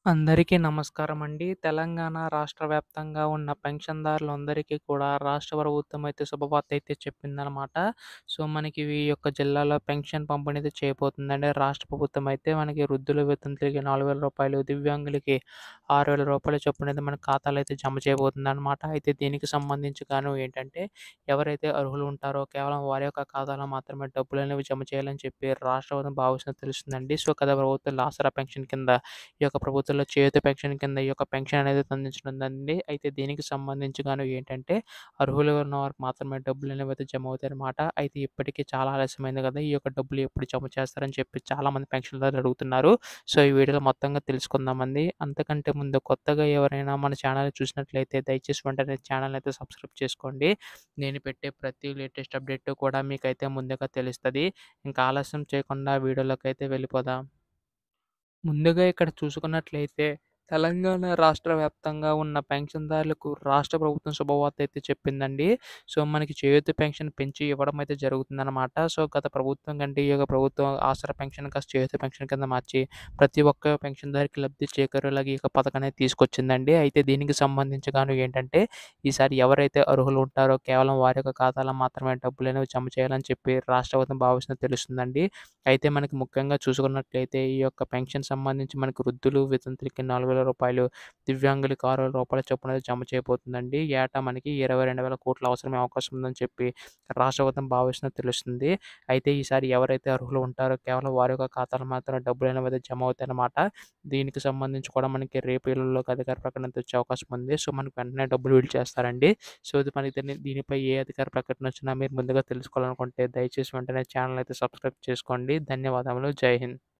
అందరికీ నమస్కారమండి. తెలంగాణ రాష్ట్ర వ్యాప్తంగా ఉన్న పెన్షన్‌దారులందరికీ కూడా రాష్ట్ర ప్రభుత్వం అయితే శుభవార్తయితే చెప్పిందనమాట. సో, మనకి ఈ యొక్క జిల్లాలో పెన్షన్ పంపిణీ అయితే చేయబోతుందండి. రాష్ట్ర ప్రభుత్వం అయితే మనకి వృద్ధుల వితంతులకి రూ. 4,000, దివ్యాంగులకి రూ. 6,000 చొప్పునైతే మన ఖాతాలో అయితే జమ చేయబోతుందనమాట. అయితే దీనికి సంబంధించి గాను ఏంటంటే, ఎవరైతే అర్హులు ఉంటారో కేవలం వారి యొక్క ఖాతాలో మాత్రమే డబ్బులనేవి జమ చేయాలని చెప్పి రాష్ట్ర ప్రభుత్వం భావిస్తున్నట్టు తెలుస్తుందండి. సో, గత ప్రభుత్వంలో ఆసరా పెన్షన్ కింద ఈ యొక్క ప్రభుత్వంలో చేయూత పెన్షన్ కింద ఈ యొక్క పెన్షన్ అనేది అందించనుందండి. అయితే దీనికి సంబంధించి గాను ఏంటంటే, అర్హులుగా ఉన్న వారికి మాత్రమే డబ్బులనేవి అయితే జమ అవుతాయన్నమాట. అయితే ఇప్పటికి చాలా ఆలస్యమైంది కదా! ఈ యొక్క డబ్బులు ఎప్పుడు జమ చేస్తారని చెప్పి చాలామంది పెన్షన్‌దారులు అడుగుతున్నారు. సో, ఈ వీడియోలో మొత్తంగా తెలుసుకుందామండి. అంతకంటే ముందు కొత్తగా ఎవరైనా మన ఛానల్ చూసినట్లయితే దయచేసి వెంటనే ఛానల్‌ని అయితే సబ్స్క్రైబ్ చేసుకోండి. నేను పెట్టే ప్రతి లేటెస్ట్ అప్డేట్ కూడా మీకైతే ముందుగా తెలుస్తది. ఇంకా ఆలస్యం చేయకుండా వీడియోలోకైతే వెళ్ళిపోదాం. ముందుగా ఇక్కడ చూసుకున్నట్లయితే తెలంగాణ రాష్ట్ర వ్యాప్తంగా ఉన్న పెన్షన్‌దారులకు రాష్ట్ర ప్రభుత్వం శుభవార్త అయితే చెప్పిందండి. సో, మనకి చేయూత పెన్షన్ పెంచి ఇవ్వడం అయితే జరుగుతుందనమాట. సో, గత ప్రభుత్వం కంటే ఈ యొక్క ప్రభుత్వం ఆసరా పెన్షన్ కాస్త చేయూత పెన్షన్ కింద మార్చి ప్రతి ఒక్క పెన్షన్‌దారుకి లబ్ధి చేకూరేలాగా ఈ యొక్క పథకాన్ని తీసుకొచ్చిందండి. అయితే దీనికి సంబంధించి గాను ఏంటంటే, ఈసారి ఎవరైతే అర్హులు ఉంటారో కేవలం వారి యొక్క ఖాతాలో మాత్రమే డబ్బులనేవి జమ చేయాలని చెప్పి రాష్ట్ర ప్రభుత్వం భావిస్తున్నట్టు తెలుస్తుందండి. అయితే మనకి ముఖ్యంగా చూసుకున్నట్లయితే ఈ యొక్క పెన్షన్ సంబంధించి మనకు వృద్ధులు, వితంతులకి రూ. 4,000, దివ్యాంగులకి రూ. 6,000 చొప్పున జమ చేయబోతుందండి. ఏటా మనకి 22,000 కోట్లు అవసరమయ్యే అవకాశం ఉందని చెప్పి రాష్ట్ర ప్రభుత్వం భావిస్తున్నట్టు తెలుస్తుంది. అయితే ఈసారి ఎవరైతే అర్హులు ఉంటారో కేవలం వారి యొక్క ఖాతాలో మాత్రమే డబ్బులనేవి అయితే జమ అవుతాయన్నమాట. దీనికి సంబంధించి కూడా మనకి రేపు ఎల్లుండిలోగా అధికార ప్రకటన అయితే వచ్చే అవకాశం ఉంది. సో, మనకు వెంటనే డబ్బులు విడుదల చేస్తారండి. సో, ఇది మనకి దీనిపై ఏ అధికార ప్రకటన వచ్చినా మీరు ముందుగా తెలుసుకోవాలనుకుంటే దయచేసి వెంటనే ఛానల్ అయితే సబ్స్క్రైబ్ చేసుకోండి. ధన్యవాదములు. జై హింద్.